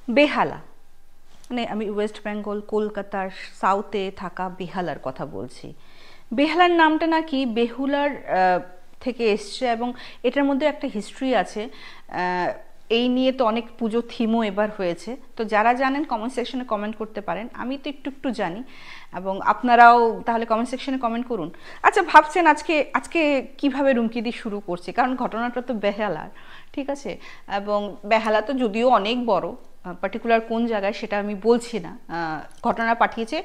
বেহালা, মানে আমি ওয়েস্ট বেঙ্গল কলকাতার সাউথে থাকা বেহালার কথা বলছি। বেহালার নামটা নাকি বেহুলার থেকে এসছে, এবং এটার মধ্যে একটা হিস্ট্রি আছে। এই নিয়ে তো অনেক পুজো থিমও এবার হয়েছে, তো যারা জানেন কমেন্ট সেকশনে কমেন্ট করতে পারেন। আমি তো একটু একটু জানি, এবং আপনারাও তাহলে কমেন্ট সেকশনে কমেন্ট করুন। আচ্ছা, ভাবছেন আজকে আজকে কিভাবে রুমকি দিয়ে শুরু করছি, কারণ ঘটনাটা তো বেহালার, ঠিক আছে? এবং বেহালা তো যদিও অনেক বড়, পার্টিকুলার কোন জায়গায় সেটা আমি বলছি না। ঘটনা পাঠিয়েছে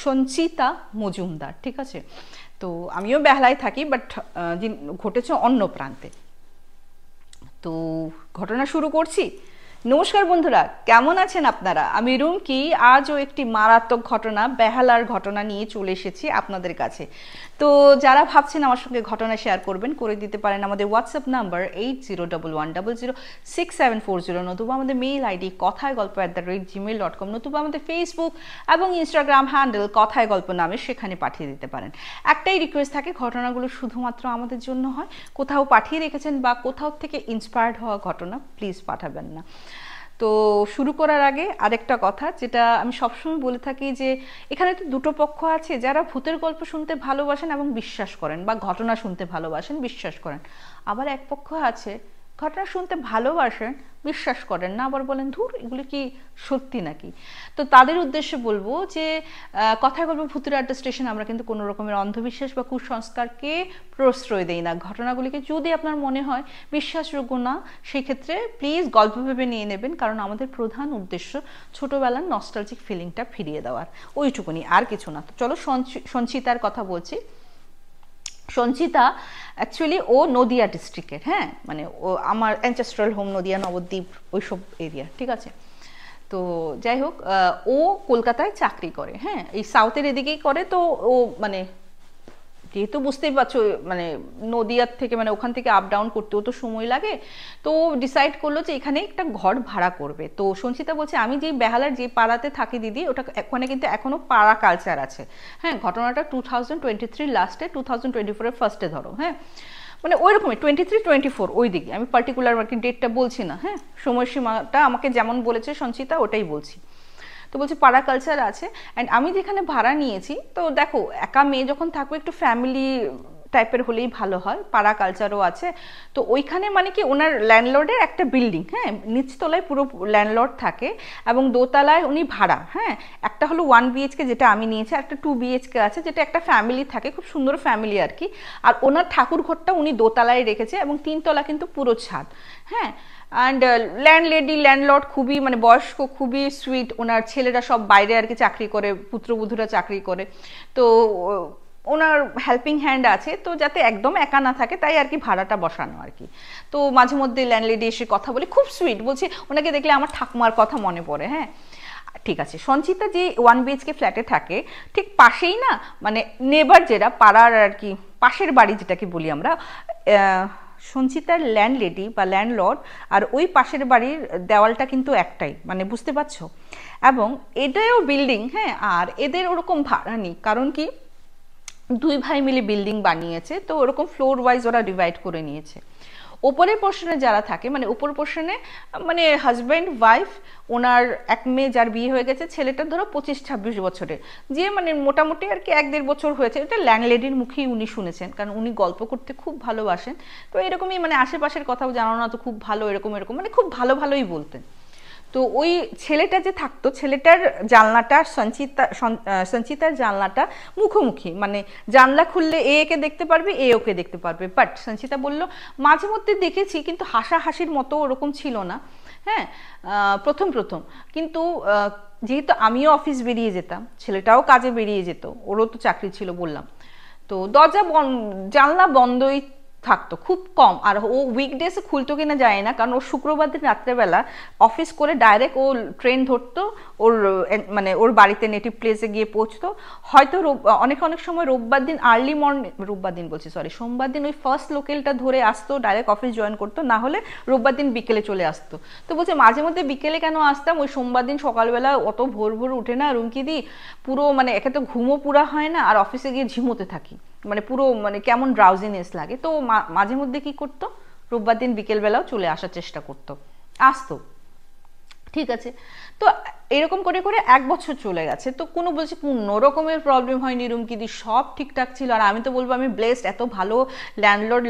সঞ্চিতা মজুমদার, ঠিক আছে? তো আমিও বেহালায় থাকি, বাট ঘটেছে অন্য প্রান্তে। তো ঘটনা শুরু করছি। নমস্কার বন্ধুরা, কেমন আছেন আপনারা? আমি রুমকি আজও একটি মারাত্মক ঘটনা, বেহালার ঘটনা নিয়ে চলে এসেছি আপনাদের কাছে। তো যারা ভাবছেন আমার সঙ্গে ঘটনা শেয়ার করবেন, করে দিতে পারেন আমাদের হোয়াটসঅ্যাপ নাম্বার 8011006740, নতুবা আমাদের মেইল আইডি কথায় গল্প @gmail.com, নতুবা আমাদের ফেসবুক এবং ইনস্টাগ্রাম হ্যান্ডেল কথায় গল্প নামে, সেখানে পাঠিয়ে দিতে পারেন। একটাই রিকোয়েস্ট থাকে, ঘটনাগুলো শুধুমাত্র আমাদের জন্য হয়। কোথাও পাঠিয়ে রেখেছেন বা কোথাও থেকে ইন্সপায়ার্ড হওয়া ঘটনা প্লিজ পাঠাবেন না। তো শুরু করার আগে আরেকটা কথা, যেটা আমি সবসময় বলে থাকি, যে এখানে তো দুটো পক্ষ আছে, যারা ভূতের গল্প শুনতে ভালোবাসেন এবং বিশ্বাস করেন, বা ঘটনা শুনতে ভালোবাসেন বিশ্বাস করেন। আবার এক পক্ষ আছে, ঘটনা শুনতে ভালোবাসেন বিশ্বাস করেন না, আবার বলেন ধুর এগুলো কি সত্যি নাকি। তো তাদের উদ্দেশ্যে বলবো যে কথায় বলবো ভূতের আড্ডা স্টেশন, আমরা কিন্তু কোনো রকমের অন্ধবিশ্বাস বা কুসংস্কারকে প্রশ্রয় দেই না। ঘটনাগুলিকে যদি আপনার মনে হয় বিশ্বাসযোগ্য না, সেই ক্ষেত্রে প্লিজ গল্প ভেবে নিয়ে নেবেন, কারণ আমাদের প্রধান উদ্দেশ্য ছোটোবেলার নস্টালজিক ফিলিংটা ফিরিয়ে দেওয়ার, ওইটুকুনি, আর কিছু না। তো চলো সঞ্চিতার কথা বলছি। সঞ্চিতা অ্যাকচুয়ালি ও নদিয়া ডিস্ট্রিক্টের, হ্যাঁ, মানে ও আমার অ্যানচেস্ট্রাল হোম নদিয়া, নবদ্বীপ, ওইসব এরিয়া, ঠিক আছে? তো যাই হোক, ও কলকাতায় চাকরি করে, হ্যাঁ, এই সাউথের এদিকেই করে। তো ও মানে যেহেতু বুঝতেই পারছো, মানে নদিয়ার থেকে, মানে ওখান থেকে আপ ডাউন করতেও তো সময় লাগে, তো ডিসাইড করলো যে এখানে একটা ঘর ভাড়া করবে। তো সঞ্চিতা বলছে, আমি যেই বেহালার যে পাড়াতে থাকি দিদি, ওটা ওখানে কিন্তু এখনো পাড়া কালচার আছে। হ্যাঁ, ঘটনাটা 2023 লাস্টে, 2024 ফার্স্টে ধরো, হ্যাঁ, মানে ওই রকমই 23-24 ওই দিকে, আমি পার্টিকুলার আর কি ডেটটা বলছি না, হ্যাঁ, সময়সীমাটা আমাকে যেমন বলেছে সঞ্চিতা ওটাই বলছি। তো বলছি পাড়া কালচার আছে। অ্যান্ড আমি যেখানে ভাড়া নিয়েছি, তো দেখো একা মেয়ে যখন থাকবো একটু ফ্যামিলি টাইপের হলেই ভালো হয়, পাড়া কালচারও আছে। তো ওইখানে মানে কি ওনার ল্যান্ডলর্ডের একটা বিল্ডিং, হ্যাঁ, নিচতলায় পুরো ল্যান্ডলর্ড থাকে এবং দোতলায় উনি ভাড়া, হ্যাঁ। একটা হলো 1 BHK যেটা আমি নিয়েছি, আর একটা 2 BHK আছে, যেটা একটা ফ্যামিলি থাকে, খুব সুন্দর ফ্যামিলি আর কি। আর ওনার ঠাকুর ঘরটা উনি দোতলায় রেখেছে, এবং 3 তলা কিন্তু পুরো ছাদ, হ্যাঁ। অ্যান্ড ল্যান্ডলেডি ল্যান্ডলর্ড খুবই মানে বয়স্ক, খুবই সুইট। ওনার ছেলেরা সব বাইরে আর কি চাকরি করে, পুত্রবধূরা চাকরি করে। তো ওনার হেল্পিং হ্যান্ড আছে, তো যাতে একদম একা না থাকে তাই আর কি ভাড়াটা বসানো আর কি। তো মাঝে মধ্যে ল্যান্ডলেডি এসে কথা বলে, খুব সুইট। বলছি ওনাকে দেখলে আমার ঠাকুমার কথা মনে পড়ে, হ্যাঁ। ঠিক আছে, সঞ্চিতা যে 1 BHK ফ্ল্যাটে থাকে, ঠিক পাশেই না, মানে নেবার যেটা পাড়ার আর কি, পাশের বাড়ি যেটাকে বলি আমরা, সঞ্চিতার ল্যান্ডলেডি বা ল্যান্ডলর্ড আর ওই পাশের বাড়ির দেওয়ালটা কিন্তু একটাই, মানে বুঝতে পারছো? এবং এটাও বিল্ডিং, হ্যাঁ। আর এদের ওরকম ভাড়া নেই, কারণ কি দুই ভাই মিলে বিল্ডিং বানিয়েছে, তো ওরকম ফ্লোর ওয়াইজ ওরা ডিভাইড করে নিয়েছে। ওপরের পোর্শনে যারা থাকে, মানে উপর পোর্শনে মানে হাজব্যান্ড ওয়াইফ, ওনার এক মেয়ে যার বিয়ে হয়ে গেছে, ছেলেটা ধরো 25-26 বছরের, যে মানে মোটামুটি আর কি 1-1.5 বছর হয়েছে। এটা ল্যান্ডলেডির মুখেই উনি শুনেছেন, কারণ উনি গল্প করতে খুব ভালোবাসেন। তো এরকমই মানে আশেপাশের কথাও জানো না তো, খুব ভালো এরকম এরকম মানে খুব ভালো ভালোই বলতেন। তো ওই ছেলেটা যে থাকতো, ছেলেটার জানলাটা সঞ্চিতার জানলাটা মুখোমুখি, মানে জানলা খুললে এ একে দেখতে পারবে, এ ওকে দেখতে পারবে। বাট সঞ্চিতা বলল মাঝে মধ্যে দেখেছি, কিন্তু হাসাহাসির মতো ওরকম ছিল না, হ্যাঁ, প্রথম প্রথম। কিন্তু যেহেতু আমিও অফিস বেরিয়ে যেতাম, ছেলেটাও কাজে বেরিয়ে যেত, ওরও তো চাকরি ছিল বললাম, তো দরজা জানলা বন্ধই থাকতো খুব কম। আর ও উইকডেসে খুলতো কিনা যায় না, কারণ ওর শুক্রবার দিন রাত্রেবেলা অফিস করে ডাইরেক্ট ও ট্রেন ধরতো, ওর মানে ওর বাড়িতে নেটিভ প্লেসে গিয়ে পৌঁছতো। হয়তো অনেক অনেক সময় রোববার দিন আর্লি মর্নিং, রোববার দিন বলছি সরি, সোমবার দিন ওই ফার্স্ট লোকেলটা ধরে আসতো, ডাইরেক্ট অফিস জয়েন করতো, না হলে রোববার দিন বিকেলে চলে আসতো। তো বলছে মাঝে মধ্যে বিকেলে কেন আসতাম, ওই সোমবার দিন সকালবেলা অত ভোর ভোর উঠে না রুমকিদি, পুরো মানে একে তো ঘুমও পুরা হয় না, আর অফিসে গিয়ে ঝিমোতে থাকি, মানে পুরো মানে কেমন ড্রাউজিনেস লাগে। তো মাঝে মধ্যে কি করতো, রোববার দিন বিকেলবেলাও চলে আসার চেষ্টা করতো, আসতো। ঠিক আছে। তো এরকম করে করে 1 বছর চলে গেছে, তো কোনো বলছে কোনো রকমের প্রবলেম হয়নি রুমকিদি, সব ঠিকঠাক ছিল। আর আমি তো বলবো আমি ব্লেসড, এত ভালো ল্যান্ডলর্ড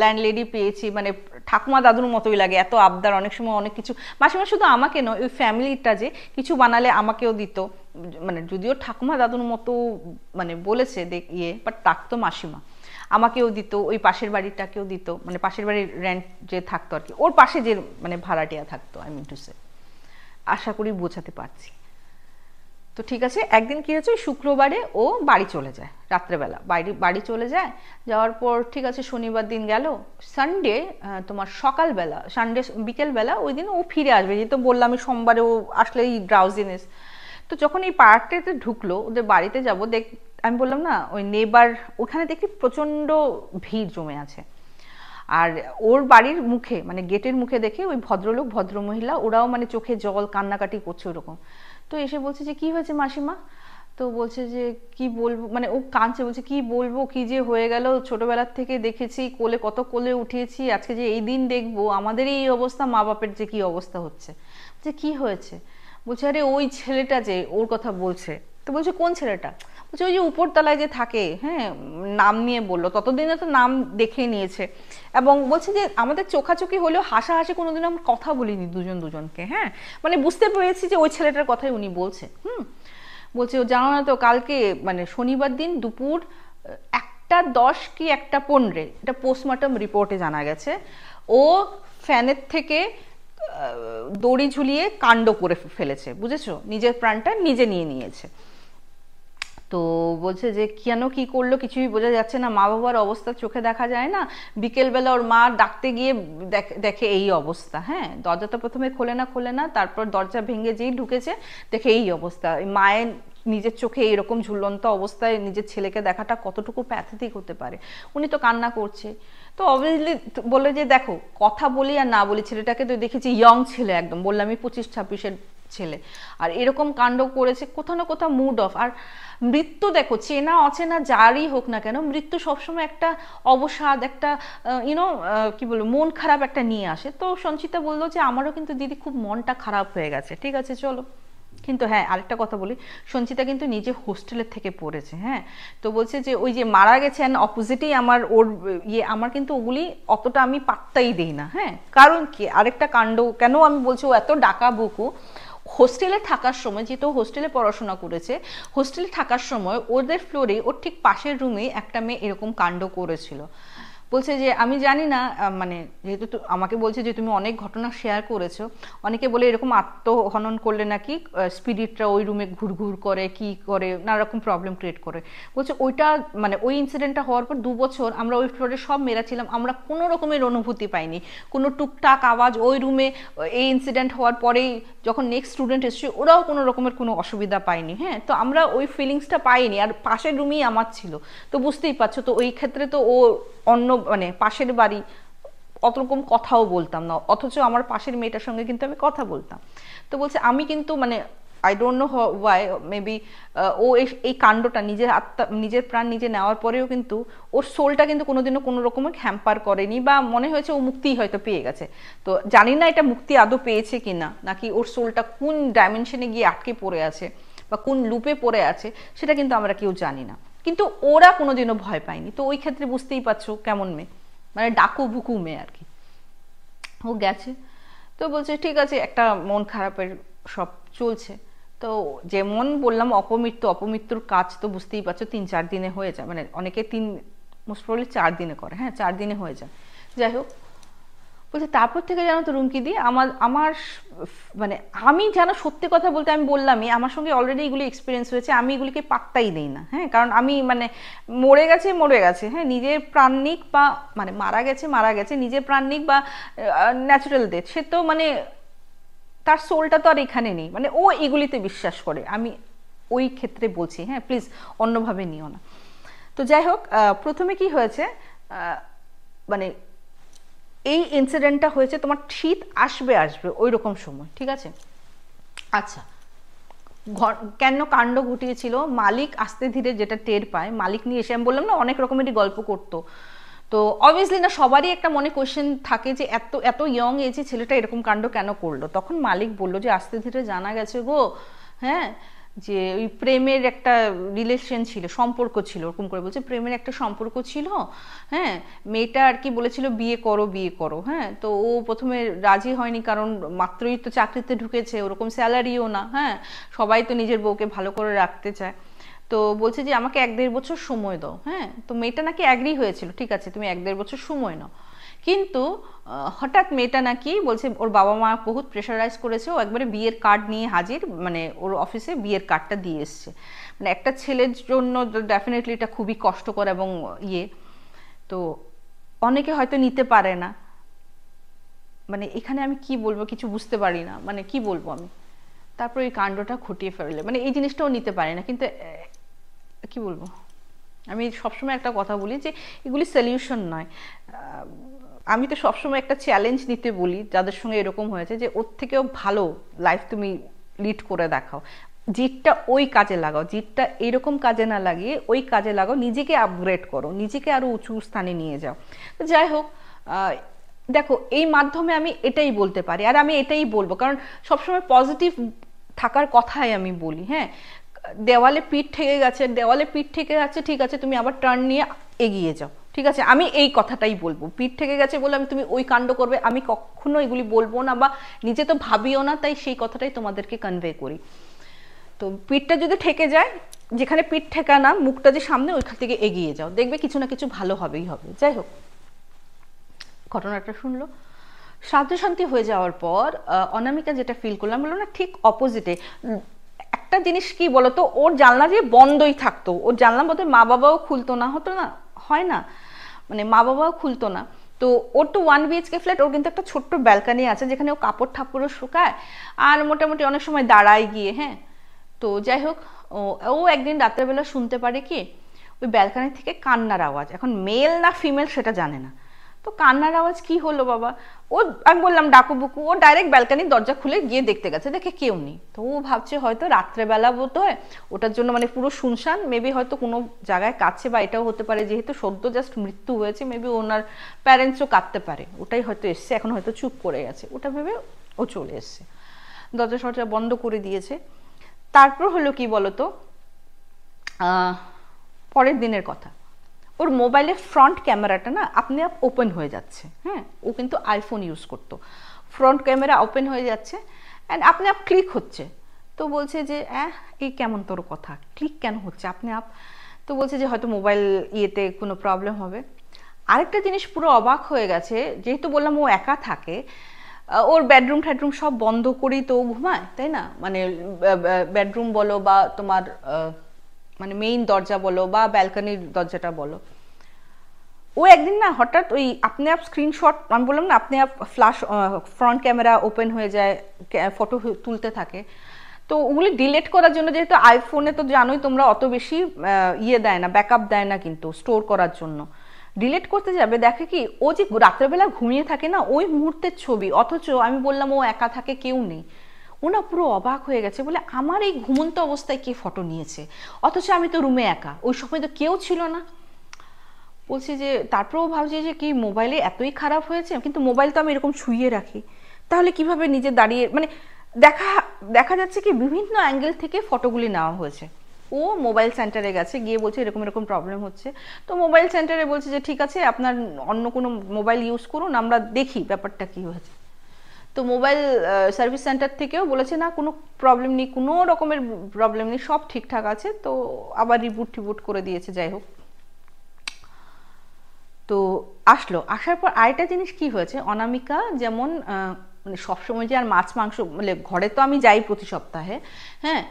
ল্যান্ডলেডি পেয়েছি, মানে ঠাকুমা দাদুর মতোই লাগে, এত আবদার, অনেক সময় অনেক কিছু মাসিমা শুধু আমাকে নয়, ওই ফ্যামিলিটা যে কিছু বানালে আমাকেও দিত, মানে যদিও ঠাকুমা দাদুর মতো মানে বলেছে ইয়ে, বাট থাকতো মাসিমা, আমাকেও দিত, ওই পাশের বাড়িটাকেও দিত, মানে পাশের বাড়ির রেন্ট যে থাকতো আর কি, ওর পাশে যে মানে ভাড়াটিয়া থাকতো, আই মিন টু সে, আশা করি বোঝাতে পারছি। তো ঠিক আছে, একদিন কি হয়েছে, শুক্রবারে ও বাড়ি চলে যায় রাত্রেবেলা, বাড়ি চলে যায়, যাওয়ার পর ঠিক আছে শনিবার দিন গেল, সানডে তোমার সকালবেলা, সানডে বিকেলবেলা ওই দিন ও ফিরে আসবে, যেহেতু বললাম আমি সোমবারে ও আসলেই ড্রাউজিনেস। তো যখন এই পার্কটাতে ঢুকলো, ওদের বাড়িতে যাব দেখ, আমি বললাম না ওই নেবার, ওখানে দেখি প্রচণ্ড ভিড় জমে আছে। আর ওর বাড়ির মুখে মানে গেটের মুখে দেখে ওই ভদ্রলোক ভদ্রমহিলা ওরাও মানে চোখে জল, কান্নাকাটি করছে ওরকম। তো এসে বলছে যে কি হয়েছে মাসিমা, তো বলছে যে কি বলবো, মানে ও কাঁদছে, বলছে কি বলবো, কি যে হয়ে গেল, ছোটবেলার থেকে দেখেছি কোলে, কত কোলে উঠিয়েছি, আজকে যে এই দিন দেখবো আমাদের এই অবস্থা, মা বাপের যে কি অবস্থা হচ্ছে। যে কি হয়েছে, বলছে আরে ওই ছেলেটা যে ওর কথা বলছে। তো বলছে কোন ছেলেটা, বলছে ওই যে উপরতলায় যে থাকে, হ্যাঁ নাম নিয়ে বললো, ততদিনে তো নাম দেখে নিয়েছে, এবং বলছে যে আমাদের চোখাচোখি হলেও হাসাহাসি কোনোদিন আমরা কথা বলিনি দুজন দুজনকে, হ্যাঁ মানে বুঝতে পেরেছি যে ওই ছেলেটার কথাই উনি বলছে। বলছে ও জানো না তো কালকে মানে শনিবার দিন দুপুর 1:10 কি 1:15, এটা পোস্টমর্টম রিপোর্টে জানা গেছে, ও ফ্যানের থেকে দড়ি ঝুলিয়ে কাণ্ড করে ফেলেছে, বুঝেছো, নিজের প্রাণটা নিজে নিয়ে নিয়েছে। তো বলছে যে কেন কি করলো কিছুই বোঝা যাচ্ছে না, মা বাবার অবস্থা চোখে দেখা যায় না, বিকেলবেলা ওর মা ডাকতে গিয়ে দেখে এই অবস্থা, হ্যাঁ দরজা তো প্রথমে খোলে না, তারপর দরজা ভেঙে যেই ঢুকেছে দেখে এই অবস্থা। মায়ের নিজের চোখে এরকম ঝুলন্ত অবস্থায় নিজের ছেলেকে দেখাটা কতটুকু প্যাথেটিক হতে পারে। উনি তো কান্না করছে, তো অবভিয়াসলি বলে যে দেখো কথা বলি আর না বলি, ছেলেটাকে তো দেখেছি ইয়ং ছেলে একদম, বললাম আমি 25-26-এর ছেলে, আর এরকম কাণ্ড করেছে, কোথাও না কোথাও মুড অফ। আর মৃত্যু দেখো চেনা অচেনা যারই হোক না কেন, মৃত্যু সবসময় একটা অবসাদ, একটা ইউনো কি বলবো মন খারাপ একটা নিয়ে আসে। তো সঞ্চিতা বললো যে আমারও কিন্তু দিদি খুব মনটা খারাপ হয়ে গেছে, ঠিক আছে চলো। কিন্তু হ্যাঁ আরেকটা কথা বলি, সঞ্চিতা কিন্তু নিজে হোস্টেলের থেকে পড়েছে, হ্যাঁ তো বলছে যে ওই যে মারা গেছেন অপোজিটেই আমার ওর ইয়ে, আমার কিন্তু ওগুলি অতটা আমি পাত্তাই দিই না, হ্যাঁ কারণ কি আরেকটা কাণ্ড কেন আমি বলছি, ও এত ডাকা বুকু, হোস্টেলে থাকার সময়, যেহেতু হোস্টেলে পড়াশোনা করেছে, হোস্টেলে থাকার সময় ওদের ফ্লোরে ওর ঠিক পাশের রুমে একটা মেয়ে এরকম কাণ্ড করেছিল। বলছে যে আমি জানি না, মানে যেহেতু আমাকে বলছে যে তুমি অনেক ঘটনা শেয়ার করেছো, অনেকে বলে এরকম আত্মহনন করলে নাকি স্পিরিটরা ওই রুমে ঘুরঘুর করে, কি করে, নানা রকম প্রবলেম ক্রিয়েট করে। বলছে ওইটা মানে ওই ইনসিডেন্টটা হওয়ার পর 2 বছর আমরা ওই ফ্লোরে সব মেয়েরা ছিলাম, আমরা কোনো রকমের অনুভূতি পাইনি, কোনো টুকটাক আওয়াজ ওই রুমে, এই ইনসিডেন্ট হওয়ার পরেই যখন নেক্সট স্টুডেন্ট এসছে ওরাও কোনো রকমের কোনো অসুবিধা পায়নি, হ্যাঁ তো আমরা ওই ফিলিংসটা পাইনি, আর পাশের রুমেই আমার ছিল, তো বুঝতেই পারছো। তো ওই ক্ষেত্রে তো ও অন্য মানে পাশের বাড়ি, অত রকম কথাও বলতাম না, অথচ আমার পাশের মেয়েটার সঙ্গে কিন্তু আমি কথা বলতাম। তো বলছে আমি কিন্তু মানে I don't know why maybe ও এই কাণ্ডটা নিজের আত্মা, নিজের প্রাণ নিজে নেওয়ার পরেও কিন্তু ওর সোলটা কিন্তু কোনোদিনও কোনো রকমের হ্যাম্পার করেনি, বা মনে হয়েছে ও মুক্তিই হয়তো পেয়ে গেছে। তো জানি না এটা মুক্তি আদৌ পেয়েছে কিনা, নাকি ওর সোলটা কোন ডাইমেনশনে গিয়ে আটকে পড়ে আছে বা কোন লুপে পড়ে আছে সেটা কিন্তু আমরা কেউ জানি না, কিন্তু ওরা কোনোদিনও ভয় পায়নি। তো ওই ক্ষেত্রে বুঝতেই পারছো কেমন মেয়ে, মানে ডাকু বুকু মেয়ে আর কি। ও গেছে, তো বলছে ঠিক আছে, একটা মন খারাপের সব চলছে। তো যেমন বললাম অপমৃত্যুর কাজ তো বুঝতেই পারছো 3-4 দিনে হয়ে যায়, মানে অনেকে মোস্ট প্রবলি 4 দিনে করে, হ্যাঁ 4 দিনে হয়ে যায়। যাই হোক, বলছে তারপর থেকে জানো তো রুমকি দি আমার আমার মানে আমি যেন সত্যি কথা বলতে, আমি বললামই আমার সঙ্গে অলরেডি এগুলি এক্সপিরিয়েন্স হয়েছে, আমি এগুলিকে পাত্তাই দিই না, হ্যাঁ কারণ আমি মানে মরে গেছে, হ্যাঁ নিজের প্রাণ নিক বা মানে মারা গেছে নিজের প্রাণ নিক বা ন্যাচারাল ডেথ, সে তো মানে তার সোলটা তো আর এখানে নেই, মানে ও এগুলিতে বিশ্বাস করে, আমি ওই ক্ষেত্রে বলছি, হ্যাঁ প্লিজ অন্যভাবে নিও না। তো যাই হোক, প্রথমে কি হয়েছে, মানে এই ইনসিডেন্টটা হয়েছে তোমার শীত আসবে ওই রকম সময়, ঠিক আছে। আচ্ছা, কেন কাণ্ড ঘটিয়েছিল, মালিক আস্তে ধীরে যেটা টের পায়, মালিক নিয়ে এসে, আমি বললাম না অনেক রকমেরই গল্প করতো, তো অবভিয়াসলি না সবারই একটা মনে কোয়েশ্চেন থাকে যে এত এত ইয়ং এজে ছেলেটা এরকম কাণ্ড কেন করলো। তখন মালিক বলল যে আস্তে ধীরে জানা গেছে গো, হ্যাঁ, যে ওই প্রেমের একটা রিলেশন ছিল, সম্পর্ক ছিল, ওরকম করে বলছে প্রেমের একটা সম্পর্ক ছিল। হ্যাঁ, মেয়েটা আর কি বলেছিল বিয়ে করো বিয়ে করো। হ্যাঁ, তো ও প্রথমে রাজি হয়নি, কারণ মাত্রই তো চাকরিতে ঢুকেছে, ওরকম স্যালারিও না। হ্যাঁ, সবাই তো নিজের বউকে ভালো করে রাখতে চায়। তো বলছে যে আমাকে 1-1.5 বছর সময় দাও। হ্যাঁ, তো মেয়েটা নাকি অ্যাগ্রি হয়েছিল, ঠিক আছে তুমি 1-1.5 বছর সময় নাও। কিন্তু হঠাৎ মেয়েটা নাকি বলছে ওর বাবা মা বহুত প্রেশারাইজ করেছে, ও একবারে বিয়ের কার্ড নিয়ে হাজির, মানে ওর অফিসে বিয়ের কার্ডটা দিয়ে এসছে। মানে একটা ছেলের জন্য ডেফিনেটলি এটা খুবই কষ্টকর এবং ইয়ে, তো অনেকে হয়তো নিতে পারে না। মানে এখানে আমি কি বলবো কিছু বুঝতে পারি না, মানে কি বলবো আমি। তারপর এই কাণ্ডটা ঘটিয়ে ফেললে, মানে এই জিনিসটাও নিতে পারে না। কিন্তু কি বলবো, আমি সবসময় একটা কথা বলি যে এগুলি সলিউশন নয়। আমি তো সবসময় একটা চ্যালেঞ্জ নিতে বলি যাদের সঙ্গে এরকম হয়েছে, যে ওর থেকেও ভালো লাইফ তুমি লিড করে দেখাও। জিতটা ওই কাজে লাগাও, জিতটা এরকম কাজে না লাগিয়ে ওই কাজে লাগাও, নিজেকে আপগ্রেড করো, নিজেকে আরো উঁচু স্থানে নিয়ে যাও। তো যাই হোক, দেখো এই মাধ্যমে আমি এটাই বলতে পারি, আর আমি এটাই বলবো, কারণ সবসময় পজিটিভ থাকার কথাই আমি বলি। হ্যাঁ, দেওয়ালে পিঠ ঠেকে গেছে, দেওয়ালে পিঠ ঠেকে যাচ্ছে, ঠিক আছে তুমি আবার টার্ন নিয়ে এগিয়ে যাও, ঠিক আছে। আমি এই কথাটাই বলবো, পিঠ ঠেকে গেছে বলে আমি তুমি ওই কাণ্ড করবে আমি কখনো এগুলি বলবো না, বা নিজে তো ভাবিও না, তাই সেই কথাটাই তোমাদেরকে কনভে করি। তো পিঠটা যদি ঠেকে যায়, যেখানে পিঠ ঠেকা না, মুখটা যে সামনে, ওইখান থেকে এগিয়ে যাও, দেখবে কিছু না কিছু ভালো হবেই হবে। যাই হোক, ঘটনাটা শুনলো, শ্রাদ্ধ শান্তি হয়ে যাওয়ার পর অনামিকা যেটা ফিল করলাম, বললো না ঠিক অপোজিটে একটা জিনিস কি বলতো, ওর জানলা যে বন্ধই থাকতো, ওর জানলা মধ্যে মা বাবাও খুলতো না, হতো না, হয় না, মানে মা বাবাও খুলতো না। তো ওর তো 1 BHK ফ্ল্যাট, ওর কিন্তু একটা ছোট্ট ব্যালকানি আছে যেখানে ও কাপড় ঠাপড়ও শুকায়, আর মোটামুটি অনেক সময় দাঁড়ায় গিয়ে। হ্যাঁ, তো যাই হোক, ও একদিন রাত্রেবেলা শুনতে পারে কি ওই ব্যালকানি থেকে কান্নার আওয়াজ, এখন মেল না ফিমেল সেটা জানে না। তো কান্নার আওয়াজ কি হলো বাবা, ও আমি বললাম ডাকু বুকু, ও ডাইরেক্ট ব্যালকানির দরজা খুলে গিয়ে দেখতে গেছে, দেখে কেউ নেই। তো ও ভাবছে হয়তো রাত্রেবেলা বোধ হয়, ওটার জন্য মানে পুরো শুনশান, মেবি হয়তো কোনো জায়গায় কাছে, বা এটাও হতে পারে যেহেতু সদ্য জাস্ট মৃত্যু হয়েছে, মেবি ওনার প্যারেন্টসও কাঁদতে পারে, ওটাই হয়তো এসছে, এখন হয়তো চুপ করে গেছে, ওটা ভেবে ও চলে এসছে, দরজা সরজা বন্ধ করে দিয়েছে। তারপর হলো কি বলতো, পরের দিনের কথা, ওর মোবাইলের ফ্রন্ট ক্যামেরাটা না আপনি আপ ওপেন হয়ে যাচ্ছে। হ্যাঁ, ও কিন্তু আইফোন ইউজ করতো, ফ্রন্ট ক্যামেরা ওপেন হয়ে যাচ্ছে অ্যান্ড আপনি আপ ক্লিক হচ্ছে। তো বলছে যে এই কেমন তোর কথা, ক্লিক কেন হচ্ছে আপনি আপ? তো বলছে যে হয়তো মোবাইল ইয়েতে কোনো প্রবলেম হবে। আরেকটা জিনিস পুরো অবাক হয়ে গেছে, যেহেতু বললাম ও একা থাকে, ওর বেডরুম ঠেডরুম সব বন্ধ করেই তো ও ঘুমায়, তাই না, মানে বেডরুম বলো বা তোমার মানে মেইন দরজা বলো বা ব্যালকনির দরজাটা বলো। ও একদিন না হঠাৎ ওই আপনি আপ স্ক্রিনশট, আমি বললাম না আপনি up flash front camera open হয়ে যায়, ফটো তুলতে থাকে। তো ওগুলি ডিলিট করার জন্য, যেহেতু আইফোনে তো জানোই তোমরা অত বেশি ইয়ে দেয় না, ব্যাকআপ দেয় না কিন্তু স্টোর করার জন্য, ডিলিট করতে যাবে দেখে কি ও যে রাত্রেবেলা ঘুমিয়ে থাকে না ওই মুহূর্তের ছবি, অথচ আমি বললাম ও একা থাকে কেউ নেই। ও না পুরো অবাক হয়ে গেছে, বলে আমার এই ঘুমন্ত অবস্থায় কে ফটো নিয়েছে, অথচ আমি তো রুমে একা, ওই সময় তো কেউ ছিল না। বলছি যে তারপরেও ভাবছি যে কি মোবাইলে এতই খারাপ হয়েছে, কিন্তু মোবাইল তো আমি এরকম শুইয়ে রাখি, তাহলে কিভাবে নিজে দাঁড়িয়ে, মানে দেখা দেখা যাচ্ছে কি বিভিন্ন অ্যাঙ্গেল থেকে ফটোগুলি নেওয়া হয়েছে। ও মোবাইল সেন্টারে গেছে, গিয়ে বলছে এরকম এরকম প্রবলেম হচ্ছে। তো মোবাইল সেন্টারে বলছে যে ঠিক আছে আপনার অন্য কোনো মোবাইল ইউজ করুন, আমরা দেখি ব্যাপারটা কি হয়েছে। তো মোবাইল সার্ভিস সেন্টার থেকেও বলেছে না কোনো প্রবলেম নেই, কোনো রকমের প্রবলেম নেই, সব ঠিকঠাক আছে। তো আবার রিবুট টিবুট করে দিয়েছে। যাই হোক, তো আসলো, আসার পর আরেকটা জিনিস কি হয়েছে, অনামিকা যেমন মানে সবসময় যে আর মাছ মাংস, মানে ঘরে তো আমি যাই প্রতি সপ্তাহে, হ্যাঁ,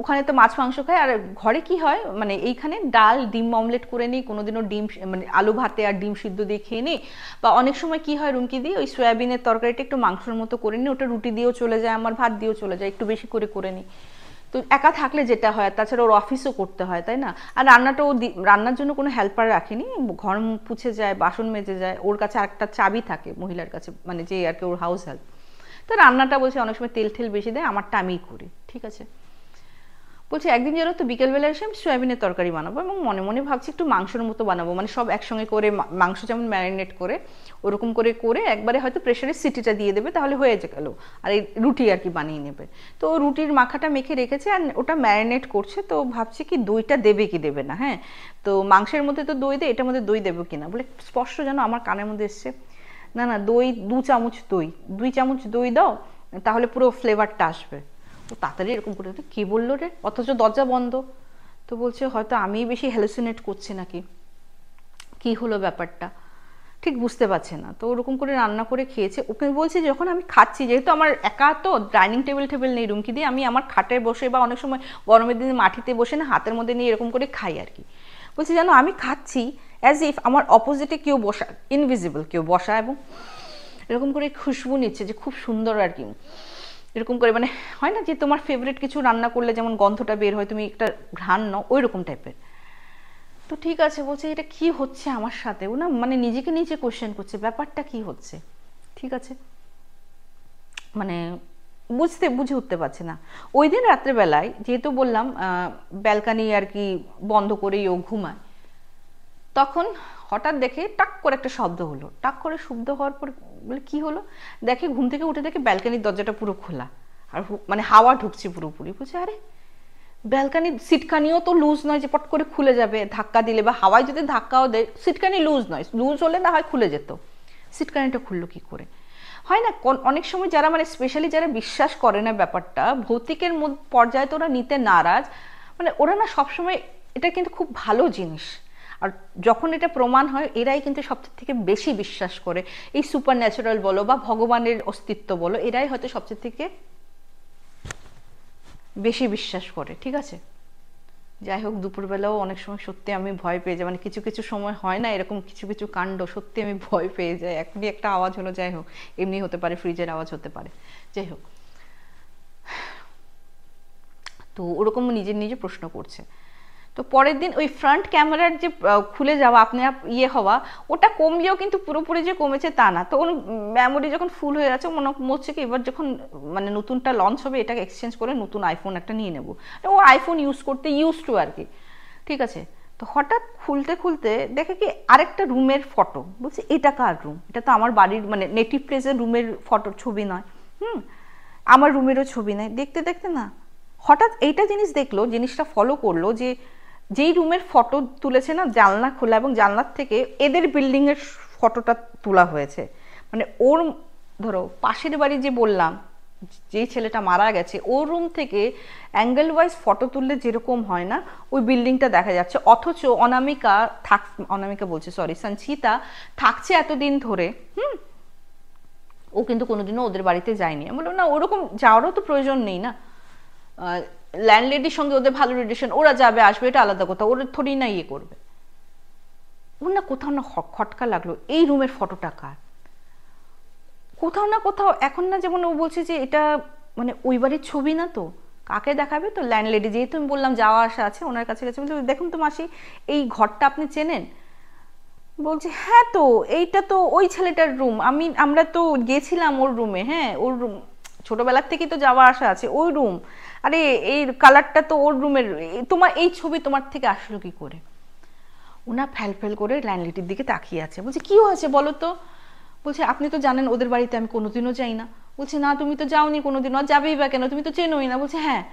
ওখানে তো মাছ মাংস খাই, আর ঘরে কি হয় মানে এইখানে ডাল ডিম অমলেট করে নিই, কোনোদিনও ডিম মানে আলু ভাতে আর ডিম সিদ্ধ দিয়ে খেয়ে নিই, বা অনেক সময় কি হয় রুমকি দিয়ে ওই সয়াবিনের তরকারিটা একটু মাংসের মতো করে নিই, ওটা রুটি দিয়েও চলে যায়, আমার ভাত দিয়েও চলে যায়, একটু বেশি করে করে নিই। তো একা থাকলে যেটা হয়, তাছাড়া ওর অফিসও করতে হয়, তাই না, আর রান্নাটাও রান্নার জন্য কোনো হেল্পার রাখিনি, ঘর পুছে যায়, বাসন মেজে যায়, ওর কাছে আরেকটা চাবি থাকে মহিলার কাছে, মানে যে আর কি ওর হাউস হেল্প। তো রান্নাটা বলছে অনেক সময় তেল ঠেল বেশি দেয়, আমারটা আমিই করি, ঠিক আছে। বলছি একদিন যেন তো বিকেলবেলা এসে আমি সয়াবিনের তরকারি বানাবো, এবং মনে মনে ভাবছি একটু মাংসের মতো বানাবো, মানে সব একসঙ্গে করে মাংস যেমন ম্যারিনেট করে ওরকম করে করে একবারে হয়তো প্রেশারে সিটিটা দিয়ে দেবে, তাহলে হয়ে গেল, আর এই রুটি আর কি বানিয়ে নেবে। তো রুটির মাখাটা মেখে রেখেছে আর ওটা ম্যারিনেট করছে, তো ভাবছি কি দইটা দেবে কি দেবে না। হ্যাঁ, তো মাংসের মধ্যে তো দই দেয়, এটার মধ্যে দই দেবো কিনা, বলে স্পষ্ট যেন আমার কানের মধ্যে এসছে, না না দই 2 চামচ দই, 2 চামচ দই দাও, তাহলে পুরো ফ্লেভারটা আসবে। তো তাড়াতাড়ি এরকম করে, কি বললো রে, অথচ দরজা বন্ধ। তো বলছে হয়তো আমিই বেশি হ্যালুসিনেট করছি নাকি, কি হলো ব্যাপারটা ঠিক বুঝতে পারছে না। তো ওরকম করে রান্না করে খেয়েছে। ওকে বলছি যখন আমি খাচ্ছি, যেহেতু আমার একা তো ডাইনিং টেবিল নেই রুমকি দিয়ে, আমি আমার খাটে বসে বা অনেক সময় গরমের দিনে মাটিতে বসে না হাতের মধ্যে নিয়ে এরকম করে খাই আর কি। বলছি জানো আমি খাচ্ছি অ্যাজ ইফ আমার অপোজিটে কেউ বসা, ইনভিজিবল কেউ বসা, এবং এরকম করে খুশবু নিচ্ছে যে খুব সুন্দর আর কি, এরকম করে, মানে হয় না যে তোমার ফেভারিট কিছু রান্না করলে যেমন গন্ধটা বের হয়, তুমি একটা ঘ্রাণ নাও, ওই রকম টাইপের। তো ঠিক আছে, বলছে এটা কি হচ্ছে আমার সাথে, ও না মানে নিজেকে নিজে কোশ্চেন করছে ব্যাপারটা কি হচ্ছে। ঠিক আছে, মানে বুঝে উঠতে পারছে না। ওই দিন রাত্রেবেলায় যেহেতু বললাম ব্যালকানি আর কি বন্ধ করেই ও ঘুমায়, তখন হঠাৎ দেখে টাক করে একটা শব্দ হলো, টাক করে শব্দ হওয়ার পর বলে কি হলো, দেখে ঘুম থেকে উঠে দেখে ব্যালকানির দরজাটা পুরো খোলা, আর মানে হাওয়া ঢুকছে পুরোপুরি। বলছে আরে ব্যালকানির সিটকানিও তো লুজ নয় যে পট করে খুলে যাবে ধাক্কা দিলে, বা হাওয়ায় যদি ধাক্কাও দেয়, সিটকানি লুজ নয়, লুজ হলে না হয় খুলে যেত, সিটকানিটা খুললো কি করে। হয় না অনেক সময় যারা মানে স্পেশালি যারা বিশ্বাস করে না ব্যাপারটা ভৌতিকের পর্যায়ে, তো ওরা নিতে নারাজ, মানে ওরা না সবসময়, এটা কিন্তু খুব ভালো জিনিস, আর যখন এটা প্রমাণ হয় এরাই কিন্তু সবচেয়ে থেকে বেশি বিশ্বাস করে, এই সুপার ন্যাচারাল বলো বা ভগবানের অস্তিত্ব বলো, এরাই হয়তো সবচেয়ে থেকে বেশি বিশ্বাস করে। ঠিক আছে, যাই হোক দুপুরবেলাও অনেক সময় সত্যি আমি ভয় পেয়ে যাই, মানে কিছু কিছু সময় হয় না এরকম কিছু কিছু কাণ্ড, সত্যি আমি ভয় পেয়ে যাই। এখনই একটা আওয়াজ হলো, যাই হোক এমনি হতে পারে, ফ্রিজের আওয়াজ হতে পারে, যাই হোক। তো ওরকম নিজে প্রশ্ন করছে। তো পরের দিন ওই ফ্রন্ট ক্যামেরার যে খুলে যাওয়া আপনি ইয়ে হওয়া, ওটা কমলেও কিন্তু পুরোপুরি যে কমেছে তা না। তো ওর মেমোরি যখন ফুল হয়ে যাচ্ছে, মনে হচ্ছে কি এবার যখন মানে নতুনটা লঞ্চ হবে এটাকে এক্সচেঞ্জ করে নতুন আইফোন একটা নিয়ে নেবো, ও আইফোন ইউজ করতে ইউজ টু আর কি। ঠিক আছে, তো হঠাৎ খুলতে দেখে কি আরেকটা রুমের ফটো। বলছি এটা কার রুম, এটা তো আমার বাড়ির মানে নেটিভ প্লেসের রুমের ফটোর ছবি নয়, আমার রুমেরও ছবি নেই। দেখতে দেখতে না হঠাৎ এইটা জিনিস দেখলো, জিনিসটা ফলো করলো যে যেই রুমের ফটো তুলেছে না, জানলা খোলা, এবং জানলার থেকে এদের বিল্ডিং এর ফটোটা তোলা হয়েছে। মানে ওর ধরো পাশের বাড়ি যে বললাম যেই ছেলেটা মারা গেছে, ওর রুম থেকে অ্যাঙ্গেল ওয়াইজ ফটো তুললে যেরকম হয় না, ওই বিল্ডিংটা দেখা যাচ্ছে। অথচ অনামিকা বলছে সরি, সঞ্চিতা থাকছে এতদিন ধরে, ও কিন্তু কোনোদিনও ওদের বাড়িতে যায়নি। আমি বললাম না ওরকম যাওয়ারও তো প্রয়োজন নেই না, ল্যান্ডলেডির সঙ্গে ওদের ভালো রিলেশন, ওরা যাবে আসবে এটা আলাদা কথা, ওরা থোড়ি না ইয়ে করবে। ওর না কোথাও না খটকা লাগলো, এই রুমের ফটোটা কার, কোথাও না কোথাও। এখন না যেমন ও বলছে যে এটা মানে ওই বাড়ির ছবি না, তো কাকে দেখাবে, তো ল্যান্ডলেডি যেহেতু আমি বললাম যাওয়া আসা আছে ওনার কাছে গেছে, বলছে দেখুন তো মাসি এই ঘরটা আপনি চেনেন। বলছে হ্যাঁ তো এইটা তো ওই ছেলেটার রুম, আমরা তো গেছিলাম ওর রুমে, হ্যাঁ ওর রুম, ছোটবেলার থেকেই তো যাওয়া আসা আছে, ওই রুম, আরে এই কালারটা তো ওর রুমের, তোমার এই ছবি তোমার থেকে আসলো কি করে। ওনা ফ্যাল করে ল্যান্ডলেডির দিকে তাকিয়ে আছে। বলছে কি হয়েছে বলো তো। বলছে আপনি তো জানেন ওদের বাড়িতে আমি কোনোদিনও যাই না। বলছে না তুমি তো যাওনি কোনোদিনও, যাবেই বা কেন, তুমি তো চেনোই না। বলছে হ্যাঁ,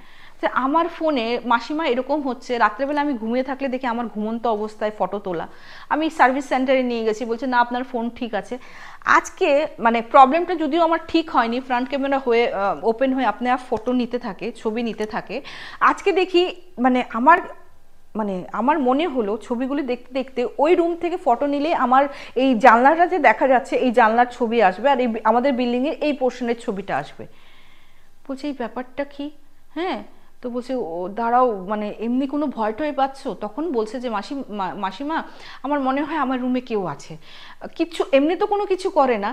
আমার ফোনে মাসিমা এরকম হচ্ছে, রাত্রেবেলা আমি ঘুমিয়ে থাকলে দেখি আমার ঘুমন্ত অবস্থায় ফটো তোলা, আমি সার্ভিস সেন্টারে নিয়ে গেছি। বলছে না আপনার ফোন ঠিক আছে। আজকে মানে প্রবলেমটা যদিও আমার ঠিক হয়নি, ফ্রন্ট ক্যামেরা হয়ে ওপেন হয়ে আপনি ফটো নিতে থাকে, ছবি নিতে থাকে, আজকে দেখি আমার মনে হলো ছবিগুলি দেখতে দেখতে ওই রুম থেকে ফটো নিলে আমার এই জানলাটা যে দেখা যাচ্ছে এই জানলার ছবি আসবে, আর এই আমাদের বিল্ডিংয়ের এই পোর্শনের ছবিটা আসবে। বলছে এই ব্যাপারটা কি, হ্যাঁ। তো বলছে ও দাঁড়াও, মানে এমনি কোনো ভয় টয় পাচ্ছ? তখন বলছে যে মাসিমা আমার মনে হয় আমার রুমে কেউ আছে। কিচ্ছু এমনি তো কোনো কিছু করে না,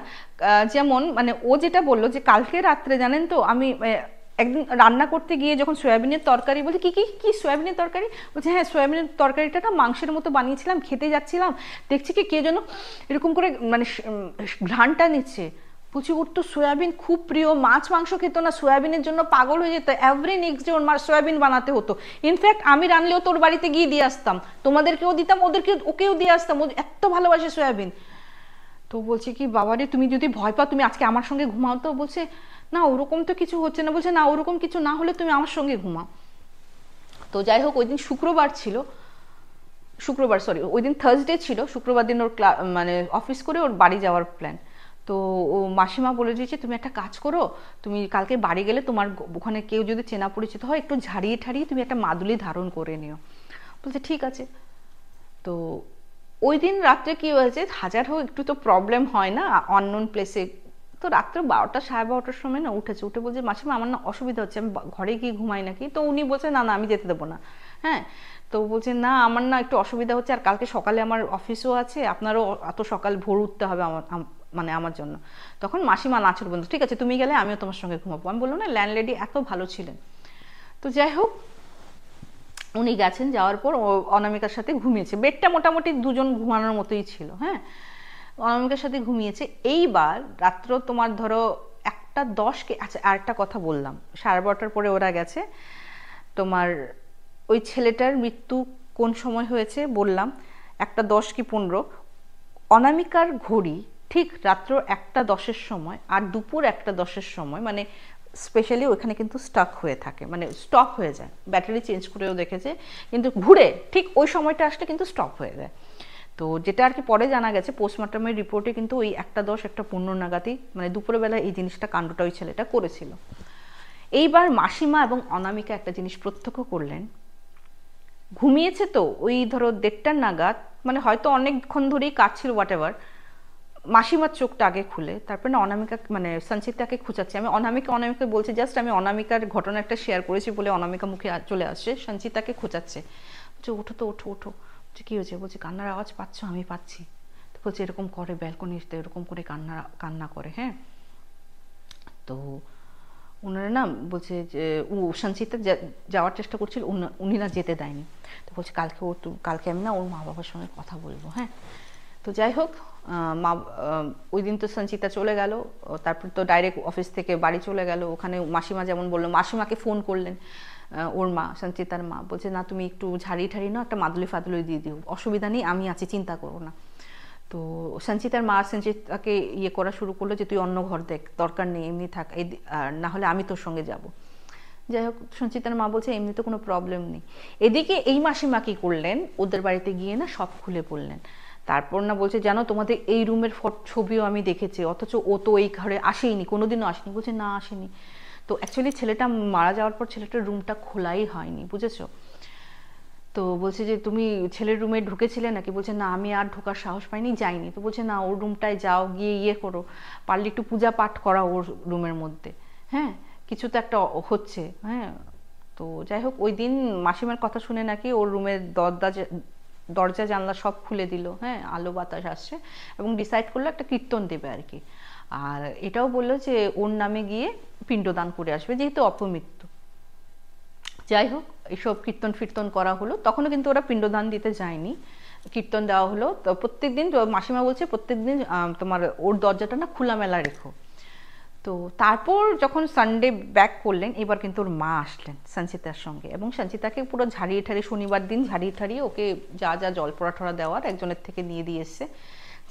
যেমন মানে ও যেটা বললো যে কালকে রাত্রে জানেন তো আমি একদিন রান্না করতে গিয়ে যখন সয়াবিনের তরকারি, বলছে কি কি কি সয়াবিনের তরকারি? বলছে হ্যাঁ সয়াবিনের তরকারিটা না মাংসের মতো বানিয়েছিলাম, খেতে যাচ্ছিলাম, দেখছি কি কে যেন এরকম করে মানে ঘ্রাণটা নিচ্ছে। বলছি ওর তো সয়াবিন খুব প্রিয়, মাছ মাংস খেত না, সয়াবিনের জন্য পাগল হয়ে যেত, এভরি নেক্সট ডে ওর মার সয়াবিন বানাতে হতো। ইনফ্যাক্ট আমি রানলেও তোর বাড়িতে গিয়ে দিয়ে আসতাম, তোমাদেরকেও দিতাম, ওকেও দিয়ে আসতাম, ও এত ভালোবাসে সয়াবিন। তো বলছে কি বাবারে তুমি যদি ভয় পাও তুমি আজকে আমার সঙ্গে ঘুমাও। তো বলছে না ওরকম তো কিছু হচ্ছে না। বলছে না ওরকম কিছু না হলে তুমি আমার সঙ্গে ঘুমাও। তো যাই হোক ওই দিন শুক্রবার ছিল, ওই দিন থার্সডে ছিল, শুক্রবার দিন ওর মানে অফিস করে ওর বাড়ি যাওয়ার প্ল্যান। তো ও মাসিমা বলে দিয়েছে তুমি একটা কাজ করো, তুমি কালকে বাড়ি গেলে তোমার ওখানে কেউ যদি চেনা পরিচিত হয় একটু ঝাড়িয়ে ঠাড়িয়ে তুমি একটা মাদুলি ধারণ করে নিও। বলছে ঠিক আছে। তো ওই দিন রাত্রে কি হয়েছে, হাজার হোক একটু তো প্রবলেম হয় না অননোন প্লেসে। তো রাত্রে 12টা 12:30টার সময় না উঠেছে, উঠে বলছে মাসিমা আমার না অসুবিধা হচ্ছে, আমি ঘরে গিয়ে ঘুমাই নাকি। তো উনি বলছে না না আমি যেতে দেবো না। হ্যাঁ, তো বলছে না আমার না একটু অসুবিধা হচ্ছে, আর কালকে সকালে আমার অফিসও আছে, আপনারও এত সকাল ভোর উঠতে হবে মানে আমার জন্য। তখন মাসিমা নাচুর বন্ধু, ঠিক আছে তুমি গেলে আমিও তোমার সঙ্গে ঘুমাবো। আমি বললাম না ল্যান্ডলেডি এত ভালো ছিলেন। তো যাই হোক উনি গেছেন, যাওয়ার পর ও অনামিকার সাথে ঘুমিয়েছে, বেডটা মোটামুটি দুজন ঘুমানোর মতোই ছিল। হ্যাঁ, অনামিকার সাথে ঘুমিয়েছে। এইবার রাত্র তোমার ধরো 1:10 আচ্ছা আর একটা কথা বললাম, 12:30টার পরে ওরা গেছে। তোমার ওই ছেলেটার মৃত্যু কোন সময় হয়েছে বললাম 1:10 কি 15। অনামিকার ঘড়ি ঠিক রাত্র 1:10-এর সময় আর দুপুর 1:10-এর সময়, মানে স্পেশালি ওখানে কিন্তু স্টাক হয়ে থাকে, মানে স্টপ হয়ে যায়, ব্যাটারি চেঞ্জ করেও দেখেছে, কিন্তু ঘুরে ঠিক ওই সময়টা আসলে কিন্তু স্টপ হয়ে যায়। তো যেটা আর কি পরে জানা গেছে পোস্টমর্টমের রিপোর্টে কিন্তু ওই 1:10 1:15 নাগাদই, মানে দুপুরবেলা এই জিনিসটা কাণ্ডটা ওই ছেলেটা করেছিল। এইবার মাসিমা এবং অনামিকা একটা জিনিস প্রত্যক্ষ করলেন, ঘুমিয়েছে তো ওই ধরো 1:30 নাগাদ, মানে হয়তো অনেকক্ষণ ধরেই কাটছিল হোয়াট এভার, মাসিমার চোখটা আগে খুলে তারপর না অনামিকা মানে সঞ্চিতাকে খুঁচাচ্ছে। আমি অনামিকা বলছি, জাস্ট আমি অনামিকার ঘটনা একটা শেয়ার করেছি বলে অনামিকা মুখে চলে আসছে, সঞ্চিতাকে খোঁচাচ্ছে, বলছে ওঠো তো ওঠো ওঠো। বলছে কী হয়েছে? বলছে কান্নার আওয়াজ পাচ্ছ? আমি পাচ্ছি। তো বলছে এরকম করে ব্যালকনিতে এরকম করে কান্না করে। হ্যাঁ, তো ওনারা না বলছে যে ও সঞ্চিতা যাওয়ার চেষ্টা করছিল, উনি না যেতে দেয়নি। তো বলছে কালকে আমি না ওর মা বাবার সঙ্গে কথা বলবো। হ্যাঁ, তো যাই হোক মা ওই দিন তো সঞ্চিতা চলে গেল, তারপর তো ডাইরেক্ট অফিস থেকে বাড়ি চলে গেল। ওখানে মাসিমা যেমন বললো, মাসিমাকে ফোন করলেন ওর মা, সঞ্চিতার মা, বলছে না তুমি একটু ঝাড়ি না একটা মাদুলি ফাদুলি দিয়ে দিও, অসুবিধা নেই আমি আছি, চিন্তা করো না। তো সঞ্চিতার মা সঞ্চিতাকে ইয়ে করা শুরু করলো যে তুই অন্য ঘর দেখ, দরকার নেই, এমনি থাক, না হলে আমি তোর সঙ্গে যাব। যাই হোক সঞ্চিতার মা বলছে এমনি তো কোনো প্রবলেম নেই। এদিকে এই মাসিমা কি করলেন, ওদের বাড়িতে গিয়ে না সব খুলে বললেন। তারপর না বলছে জানো তোমাদের এই রুমের ছবিও আমি দেখেছি, অথচ ও তো এই ঘরে আসেইনি, কোনোদিনও আসেনি। বলছে না আসেনি। তো অ্যাকচুয়ালি ছেলেটা মারা যাওয়ার পর ছেলেটার রুমটা খোলাই হয়নি, বুঝেছো? তো বলছে যে তুমি ছেলের রুমে ঢুকেছিলে নাকি? বলছে না আমি আর ঢোকার সাহস পাইনি, যাইনি। তো বলছে না ওর রুমটায় যাও, গিয়ে ইয়ে করো, পারলে একটু পূজা পাঠ করা ওর রুমের মধ্যে। হ্যাঁ, কিছু তো একটা হচ্ছে। হ্যাঁ, তো যাই হোক ওই দিন মাসিমার কথা শুনে নাকি ওর রুমের দরজা জানলা সব খুলে দিল। হ্যাঁ, আলো বাতাস আসছে এবং ডিসাইড করলো একটা কীর্তন দেবে আর কি। আর এটাও বললো যে ওর নামে গিয়ে পিণ্ডদান করে আসবে, যেহেতু অপমৃত্যু। যাই হোক এইসব কীর্তন ফির্তন করা হলো, তখনও কিন্তু ওরা পিণ্ডদান দিতে যায়নি, কীর্তন দেওয়া হলো। তো প্রত্যেকদিন মাসিমা বলছে প্রত্যেকদিন তোমার ওর দরজাটা না খোলামেলা রেখো। তো তারপর যখন সানডে ব্যাক করলেন, এবার কিন্তু ওর মা আসলেন সঞ্চিতার সঙ্গে, এবং সঞ্চিতাকে পুরো ঝাড়িয়ে ঠাড়িয়ে শনিবার দিন ঝাড়িয়ে ঠাড়িয়ে ওকে যা যা জল পড়া ঠরা দেওয়ার একজনের থেকে নিয়ে দিয়ে এসছে।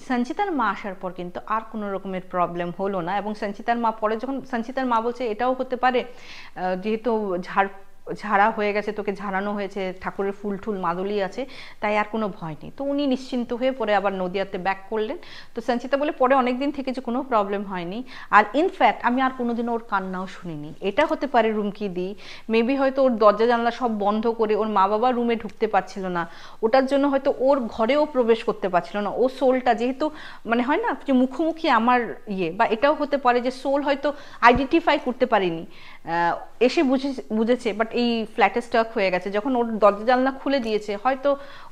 সঞ্চিতার মা আসার পর কিন্তু আর কোনো রকমের প্রবলেম হলো না। এবং সঞ্চিতার মা পরে যখন সঞ্চিতার মা বলছে এটাও হতে পারে যেহেতু ঝাড়া হয়ে গেছে, তোকে ঝাড়ানো হয়েছে, ঠাকুরের ফুল টুল মাদুলি আছে, তাই আর কোনো ভয় নেই। তো উনি নিশ্চিন্ত হয়ে পরে আবার নদিয়াতে ব্যাক করলেন। তো সঞ্চিতা বলে পরে অনেকদিন থেকে যে কোনো প্রবলেম হয়নি, আর ইনফ্যাক্ট আমি আর কোনোদিনও ওর কান্নাও শুনিনি। এটা হতে পারে রুমকি দি মেবি হয়তো ওর দরজা জানলা সব বন্ধ করে ওর মা বাবা রুমে ঢুকতে পারছিল না, ওটার জন্য হয়তো ওর ঘরেও প্রবেশ করতে পারছিল না। ও সোলটা যেহেতু মানে হয় না যে মুখোমুখি আমার ইয়ে, বা এটাও হতে পারে যে সোল হয়তো আইডেন্টিফাই করতে পারিনি, এসে বুঝেছে, বাট এই ফ্ল্যাটে স্টাক হয়ে গেছে, যখন ওর দরজা জানলা খুলে দিয়েছে হয়তো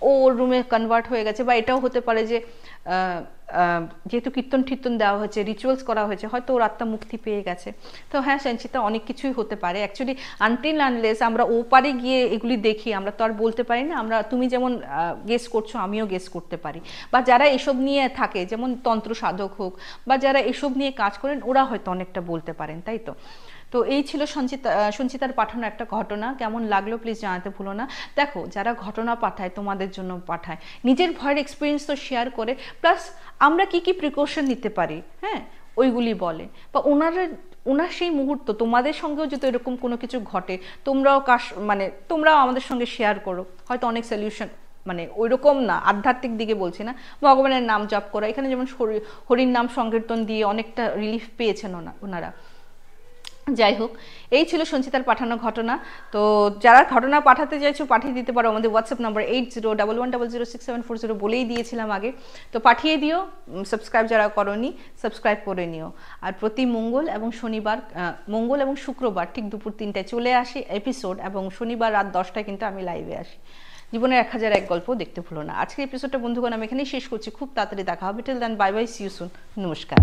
ও ওর রুমে কনভার্ট হয়ে গেছে, বা এটাও হতে পারে যে যেহেতু কীর্তন ঠির্তন দেওয়া হয়েছে, রিচুয়ালস করা হয়েছে, হয়তো ওর আত্মা মুক্তি পেয়ে গেছে। তো হ্যাঁ সঞ্চিতা, অনেক কিছুই হতে পারে অ্যাকচুয়ালি, আনটিল আনলেস আমরা ও পারে গিয়ে এগুলি দেখি, আমরা তো আর বলতে পারি না। আমরা, তুমি যেমন গেস করছো আমিও গেস করতে পারি, বা যারা এসব নিয়ে থাকে যেমন তন্ত্র সাধক হোক বা যারা এসব নিয়ে কাজ করেন ওরা হয়তো অনেকটা বলতে পারেন, তাই তো। তো এই ছিল সঞ্চিতার পাঠানো একটা ঘটনা। কেমন লাগলো প্লিজ জানাতে ভুলো না। দেখো, যারা ঘটনা পাঠায় তোমাদের জন্য পাঠায়, নিজের ভয়ের এক্সপিরিয়েন্স তো শেয়ার করে, প্লাস আমরা কি কি প্রিকশন নিতে পারি, হ্যাঁ ওইগুলি বলে। বা ওনার সেই মুহূর্ত তোমাদের সঙ্গেও যদি এরকম কোনো কিছু ঘটে, তোমরাও তোমরাও আমাদের সঙ্গে শেয়ার করো, হয়তো অনেক সলিউশন, মানে ওইরকম না, আধ্যাত্মিক দিকে বলছি না, ভগবানের নাম জপ করা, এখানে যেমন হরির নাম সংকীর্তন দিয়ে অনেকটা রিলিফ পেয়েছেন ওনারা। যাই হোক, এই ছিল সঞ্চিতার পাঠানো ঘটনা। তো যারা ঘটনা পাঠাতে চাইছো পাঠিয়ে দিতে পারো আমাদের হোয়াটসঅ্যাপ নাম্বার 8011006740, বলেই দিয়েছিলাম আগে। তো পাঠিয়ে দিও, সাবস্ক্রাইব যারা করোনি সাবস্ক্রাইব করে নিও। আর প্রতি মঙ্গল এবং শুক্রবার ঠিক দুপুর 3টায় চলে আসি এপিসোড, এবং শনিবার রাত 10টায় কিন্তু আমি লাইভে আসি। জীবনের 1001 গল্প দেখতে ভুলো না। আজকের এপিসোডটা বন্ধুগণ আমি এখানেই শেষ করছি, খুব তাড়াতাড়ি দেখা হবে। Till then bye bye, see you soon, নমস্কার।